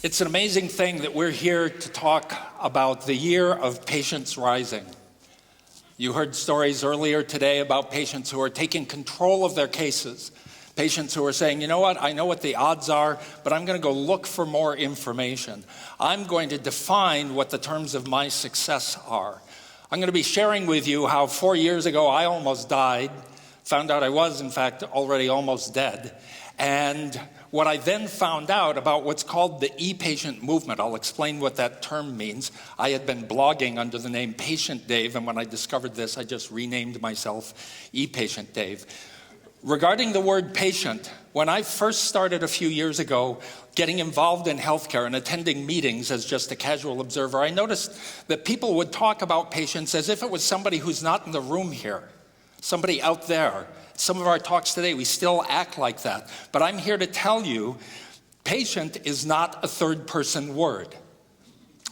It's an amazing thing that we're here to talk about the year of patients rising. You heard stories earlier today about patients who are taking control of their cases. Patients who are saying, you know what, I know what the odds are, but I'm going to go look for more information. I'm going to define what the terms of my success are. I'm going to be sharing with you how 4 years ago I almost died, found out I was, in fact, already almost dead, and what I then found out about what's called the e-patient movement. I'll explain what that term means. I had been blogging under the name Patient Dave, and when I discovered this, I just renamed myself e-Patient Dave. Regarding the word patient, when I first started a few years ago getting involved in healthcare and attending meetings as just a casual observer, I noticed that people would talk about patients as if it was somebody who's not in the room here, somebody out there. Some of our talks today, we still act like that. But I'm here to tell you, patient is not a third-person word.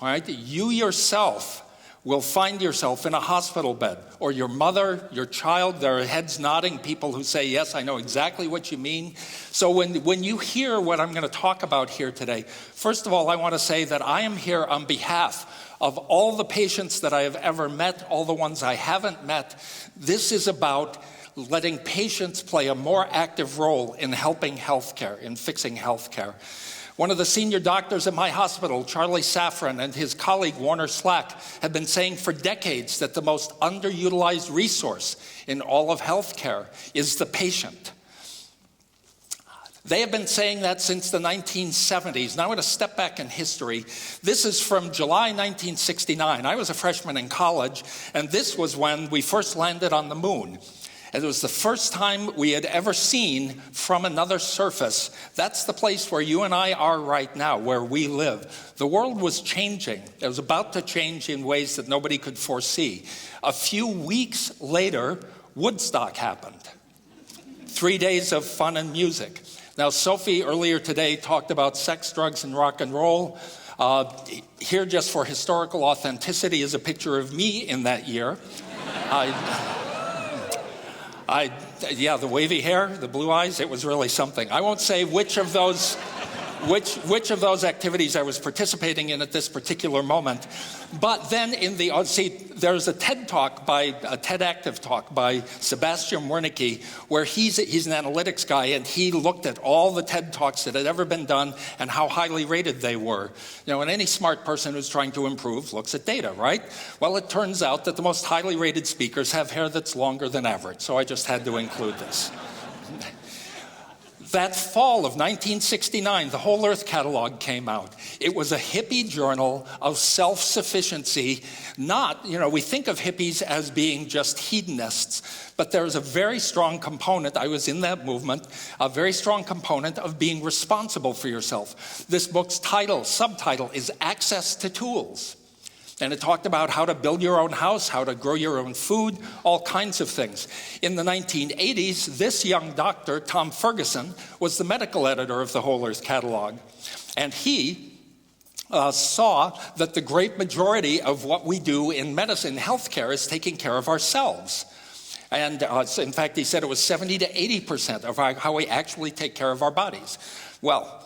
All right? You yourself will find yourself in a hospital bed, or your mother, your child, there are heads nodding, people who say, yes, I know exactly what you mean. So when you hear what I'm going to talk about here today, first of all, I want to say that I am here on behalf of all the patients that I have ever met, all the ones I haven't met. This is about letting patients play a more active role in helping healthcare, in fixing healthcare. One of the senior doctors at my hospital, Charlie Safran, and his colleague Warner Slack have been saying for decades that the most underutilized resource in all of healthcare is the patient. They have been saying that since the 1970s. Now I'm going to step back in history. This is from July 1969. I was a freshman in college, and this was when we first landed on the moon. And it was the first time we had ever seen from another surface. That's the place where you and I are right now, where we live. The world was changing. It was about to change in ways that nobody could foresee. A few weeks later, Woodstock happened. 3 days of fun and music. Now, Sophie earlier today talked about sex, drugs, and rock and roll. Here, just for historical authenticity, is a picture of me in that year. Yeah, the wavy hair, the blue eyes, it was really something. I won't say which of those activities I was participating in at this particular moment. But then there's a TED talk a TEDxActive talk by Sebastian Wernicke, where he's an analytics guy, and he looked at all the TED talks that had ever been done and how highly rated they were. You know, and any smart person who's trying to improve looks at data, right? Well, it turns out that the most highly rated speakers have hair that's longer than average, so I just had to include this. That fall of 1969, the Whole Earth Catalog came out. It was a hippie journal of self-sufficiency. We think of hippies as being just hedonists, but there's a very strong component, I was in that movement, a very strong component of being responsible for yourself. This book's subtitle is Access to Tools. And it talked about how to build your own house, how to grow your own food, all kinds of things. In the 1980s, this young doctor, Tom Ferguson, was the medical editor of the Whole Earth Catalog. And he saw that the great majority of what we do in medicine, healthcare, is taking care of ourselves. And in fact, he said it was 70 to 80% of how we actually take care of our bodies. Well,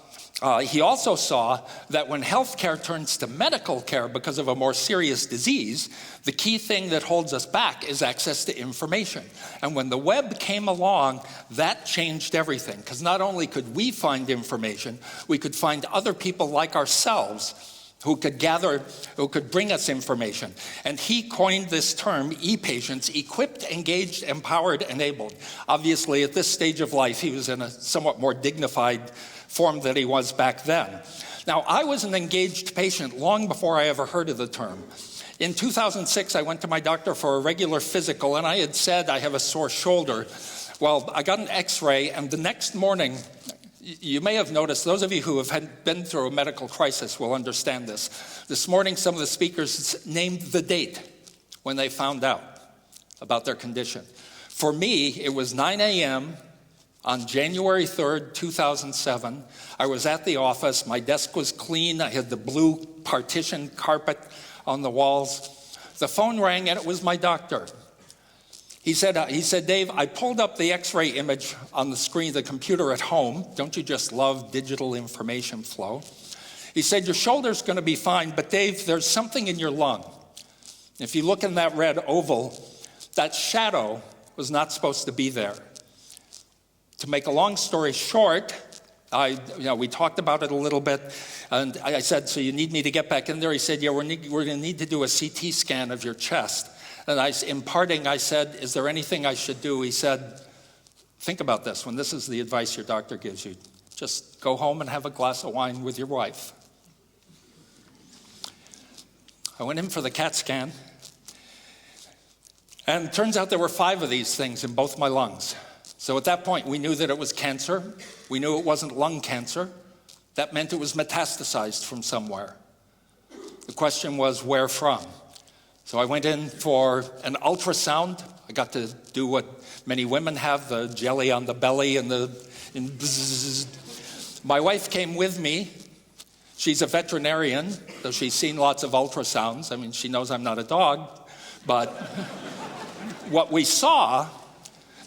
he also saw that when healthcare turns to medical care because of a more serious disease, the key thing that holds us back is access to information. And when the web came along, that changed everything. Because not only could we find information, we could find other people like ourselves who could bring us information. And he coined this term, e-patients, equipped, engaged, empowered, enabled. Obviously, at this stage of life, he was in a somewhat more dignified form than he was back then. Now, I was an engaged patient long before I ever heard of the term. In 2006, I went to my doctor for a regular physical, and I had said I have a sore shoulder. Well, I got an x-ray, and the next morning, you may have noticed, those of you who have been through a medical crisis will understand this. This morning, some of the speakers named the date when they found out about their condition. For me, it was 9 a.m., on January 3rd, 2007, I was at the office. My desk was clean. I had the blue partition carpet on the walls. The phone rang, and it was my doctor. He said, Dave, I pulled up the x-ray image on the screen of the computer at home. Don't you just love digital information flow? He said, your shoulder's going to be fine, but Dave, there's something in your lung. If you look in that red oval, that shadow was not supposed to be there. To make a long story short, we talked about it a little bit, and I said, so you need me to get back in there? He said, yeah, we're going to need to do a CT scan of your chest. And in parting, I said, is there anything I should do? He said, think about this. When this is the advice your doctor gives you, just go home and have a glass of wine with your wife. I went in for the CAT scan, and it turns out there were 5 of these things in both my lungs. So at that point, we knew that it was cancer. We knew it wasn't lung cancer. That meant it was metastasized from somewhere. The question was, where from? So I went in for an ultrasound. I got to do what many women have, the jelly on the belly and bzzz. My wife came with me. She's a veterinarian, though she's seen lots of ultrasounds. I mean, she knows I'm not a dog. But what we saw,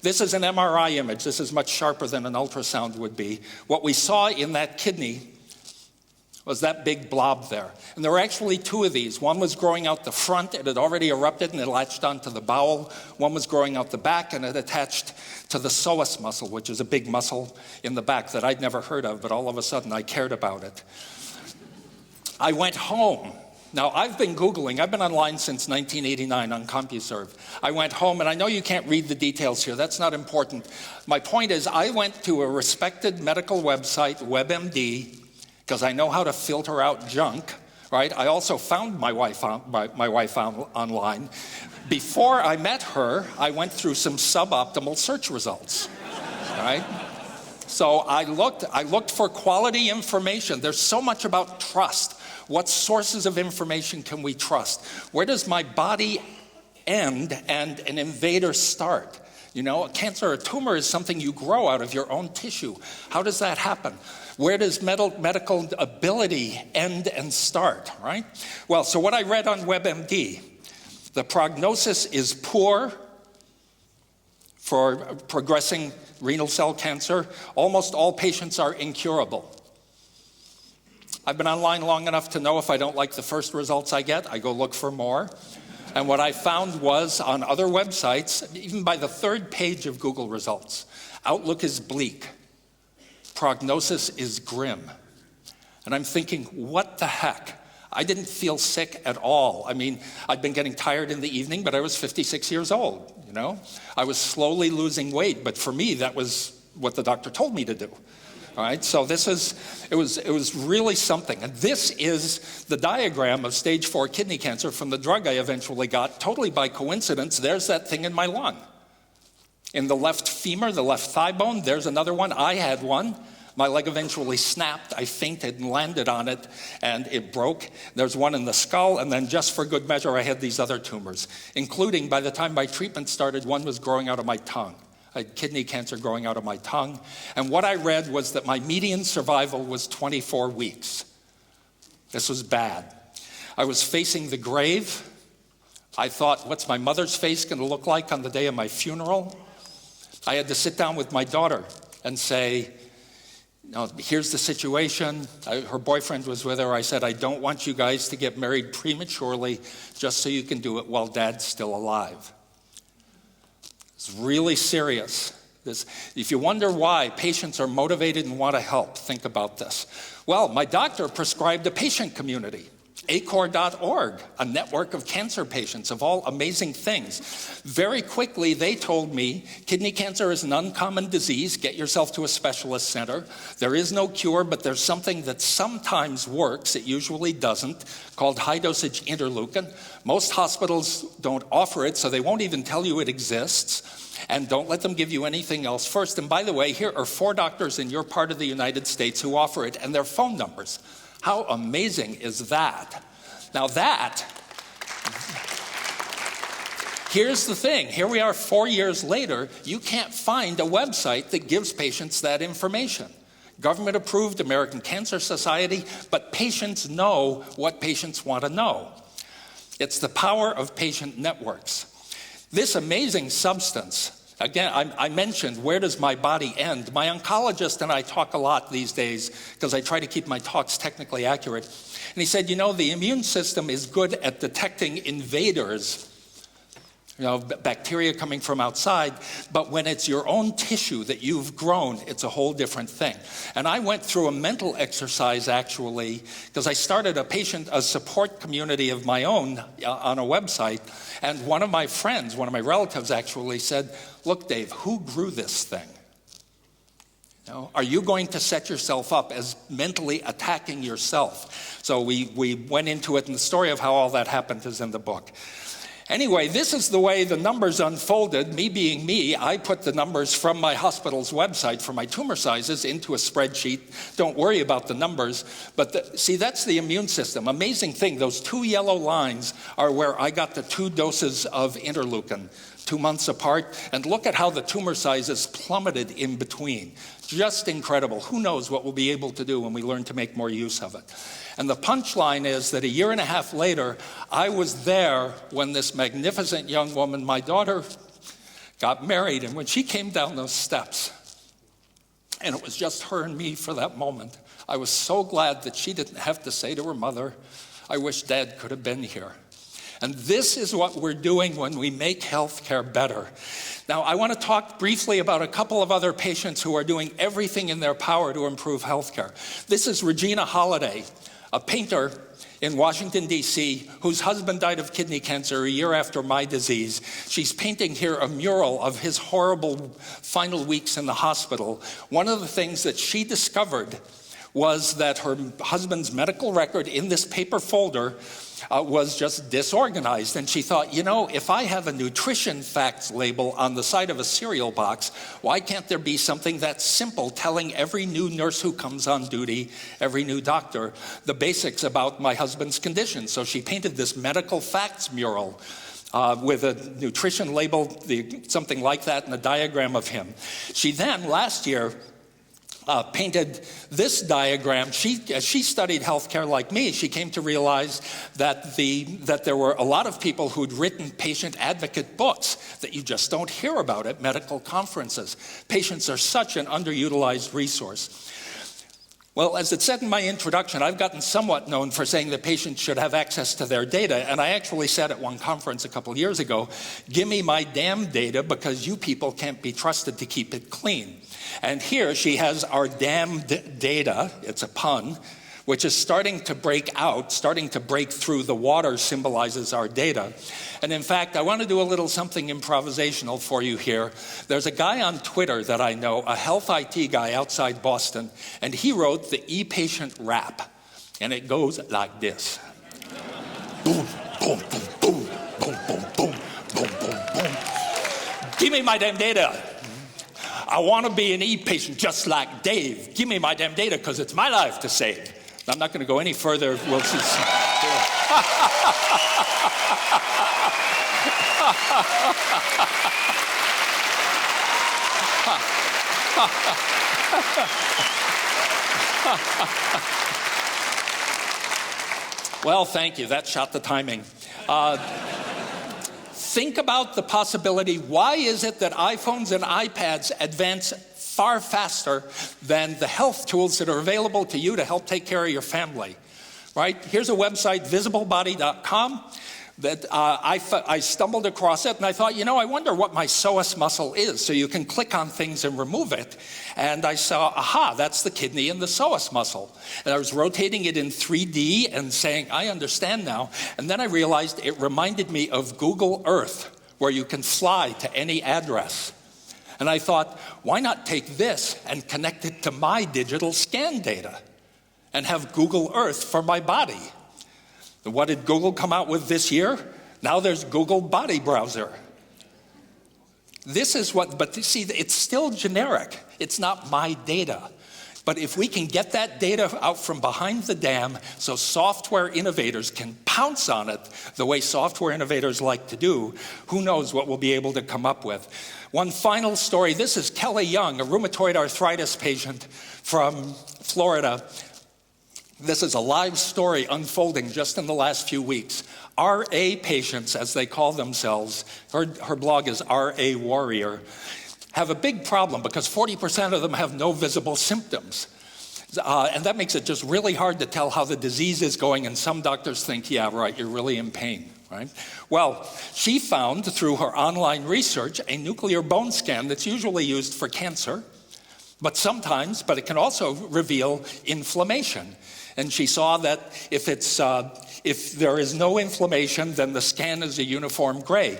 this is an MRI image. This is much sharper than an ultrasound would be. What we saw in that kidney was that big blob there. And there were actually 2 of these. One was growing out the front. It had already erupted and it latched onto the bowel. One was growing out the back and it attached to the psoas muscle, which is a big muscle in the back that I'd never heard of, but all of a sudden I cared about it. I went home. Now, I've been Googling. I've been online since 1989 on CompuServe. I went home, and I know you can't read the details here. That's not important. My point is, I went to a respected medical website, WebMD, because I know how to filter out junk, right? I also found my wife online. Before I met her, I went through some suboptimal search results, right? So I looked for quality information. There's so much about trust. What sources of information can we trust? Where does my body end and an invader start? You know, a cancer or a tumor is something you grow out of your own tissue. How does that happen? Where does medical ability end and start, right? Well, so what I read on WebMD, the prognosis is poor for progressing renal cell cancer. Almost all patients are incurable. I've been online long enough to know if I don't like the first results I get, I go look for more. And what I found was on other websites, even by the 3rd page of Google results, outlook is bleak. Prognosis is grim. And I'm thinking, what the heck? I didn't feel sick at all. I mean, I'd been getting tired in the evening, but I was 56 years old, you know? I was slowly losing weight, but for me, that was what the doctor told me to do. All right, so it was really something. And this is the diagram of stage 4 kidney cancer from the drug I eventually got, totally by coincidence. There's that thing in my lung. In the left femur, the left thigh bone, there's another one. I had one. My leg eventually snapped. I fainted and landed on it, and it broke. There's one in the skull, and then just for good measure, I had these other tumors, including, by the time my treatment started, one was growing out of my tongue. I had kidney cancer growing out of my tongue. And what I read was that my median survival was 24 weeks. This was bad. I was facing the grave. I thought, what's my mother's face going to look like on the day of my funeral? I had to sit down with my daughter and say, no, here's the situation. Her boyfriend was with her. I said, I don't want you guys to get married prematurely just so you can do it while Dad's still alive. It's really serious. If you wonder why patients are motivated and want to help, think about this. Well, my doctor prescribed a patient community, acor.org, a network of cancer patients of all amazing things. Very quickly, they told me, kidney cancer is an uncommon disease. Get yourself to a specialist center. There is no cure, but there's something that sometimes works, it usually doesn't, called high-dosage interleukin. Most hospitals don't offer it, so they won't even tell you it exists. And don't let them give you anything else first. And by the way, here are 4 doctors in your part of the United States who offer it, and their phone numbers. How amazing is that? Now here's the thing. Here we are 4 years later. You can't find a website that gives patients that information. Government approved, American Cancer Society, but patients know what patients want to know. It's the power of patient networks. This amazing substance Again, I mentioned, where does my body end? My oncologist and I talk a lot these days because I try to keep my talks technically accurate. And he said, the immune system is good at detecting invaders, bacteria coming from outside, but when it's your own tissue that you've grown, it's a whole different thing. And I went through a mental exercise, actually, because I started a support community of my own on a website, and one of my friends, one of my relatives actually said, look, Dave, who grew this thing? Are you going to set yourself up as mentally attacking yourself? So we went into it, and the story of how all that happened is in the book. Anyway, this is the way the numbers unfolded. Me being me, I put the numbers from my hospital's website for my tumor sizes into a spreadsheet. Don't worry about the numbers. But see, that's the immune system. Amazing thing, those 2 yellow lines are where I got the 2 doses of interleukin, 2 months apart. And look at how the tumor sizes plummeted in between. Just incredible. Who knows what we'll be able to do when we learn to make more use of it. And the punchline is that a year and a half later, I was there when this magnificent young woman, my daughter, got married. And when she came down those steps, and it was just her and me for that moment, I was so glad that she didn't have to say to her mother, I wish Dad could have been here. And this is what we're doing when we make healthcare better. Now, I want to talk briefly about a couple of other patients who are doing everything in their power to improve healthcare. This is Regina Holliday, a painter in Washington, D.C., whose husband died of kidney cancer a year after my disease. She's painting here a mural of his horrible final weeks in the hospital. One of the things that she discovered was that her husband's medical record in this paper folder was just disorganized. And she thought, if I have a nutrition facts label on the side of a cereal box, why can't there be something that's simple, telling every new nurse who comes on duty, every new doctor, the basics about my husband's condition? So she painted this medical facts mural with a nutrition label, something like that, and a diagram of him. She then, last year, painted this diagram. As she studied healthcare like me, she came to realize that there were a lot of people who'd written patient advocate books that you just don't hear about at medical conferences. Patients are such an underutilized resource. Well, as it said in my introduction, I've gotten somewhat known for saying that patients should have access to their data, and I actually said at one conference a couple years ago, give me my damn data because you people can't be trusted to keep it clean. And here she has our damned data, it's a pun, which is starting to break through. The water symbolizes our data. And in fact, I want to do a little something improvisational for you here. There's a guy on Twitter that I know, a health IT guy outside Boston, and he wrote the e-patient rap. And it goes like this. Boom, boom, boom, boom, boom, boom, boom, boom, boom, boom. Give me my damn data. I want to be an e-patient just like Dave. Give me my damn data because it's my life to save. I'm not going to go any further. We'll see. Well, thank you. That shot the timing. Think about the possibility. Why is it that iPhones and iPads advance far faster than the health tools that are available to you to help take care of your family? Right? Here's a website, visiblebody.com, that I stumbled across it, and I thought, I wonder what my psoas muscle is. So you can click on things and remove it. And I saw, aha, that's the kidney and the psoas muscle. And I was rotating it in 3D and saying, I understand now. And then I realized it reminded me of Google Earth, where you can fly to any address. And I thought, why not take this and connect it to my digital scan data and have Google Earth for my body? And what did Google come out with this year? Now there's Google Body Browser. This is but see, it's still generic. It's not my data. But if we can get that data out from behind the dam so software innovators can pounce on it the way software innovators like to do, who knows what we'll be able to come up with. One final story. This is Kelly Young, a rheumatoid arthritis patient from Florida. This is a live story unfolding just in the last few weeks. RA patients, as they call themselves, her blog is RA Warrior, have a big problem because 40% of them have no visible symptoms. And that makes it just really hard to tell how the disease is going, and some doctors think, yeah, right, you're really in pain, right? Well, she found through her online research a nuclear bone scan that's usually used for cancer, but it can also reveal inflammation. And she saw that if there is no inflammation, then the scan is a uniform gray.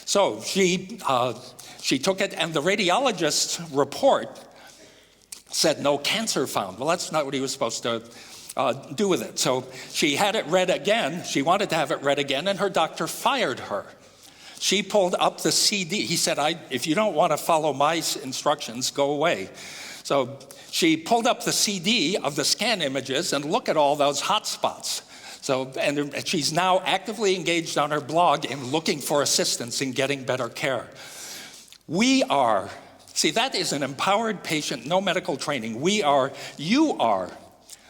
So she took it, and the radiologist's report said no cancer found. Well, that's not what he was supposed to do with it. So she had it read again. She wanted to have it read again, and her doctor fired her. She pulled up the CD. He said, if you don't want to follow my instructions, go away. So she pulled up the CD of the scan images and look at all those hot spots. And she's now actively engaged on her blog in looking for assistance in getting better care. See, that is an empowered patient, no medical training. You are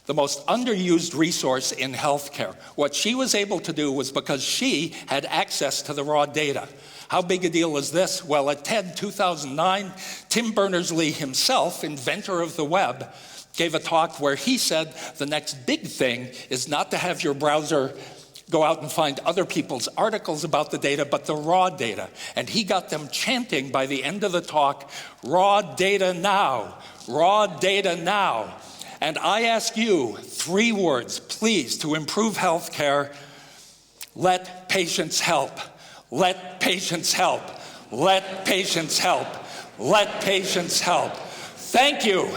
the most underused resource in healthcare. What she was able to do was because she had access to the raw data. How big a deal is this? Well, at TED 2009, Tim Berners-Lee himself, inventor of the web, gave a talk where he said the next big thing is not to have your browser go out and find other people's articles about the data, but the raw data. And he got them chanting by the end of the talk, raw data now, raw data now. And I ask you 3 words, please, to improve healthcare: let patients help. Let patients help. Let patients help. Let patients help. Thank you.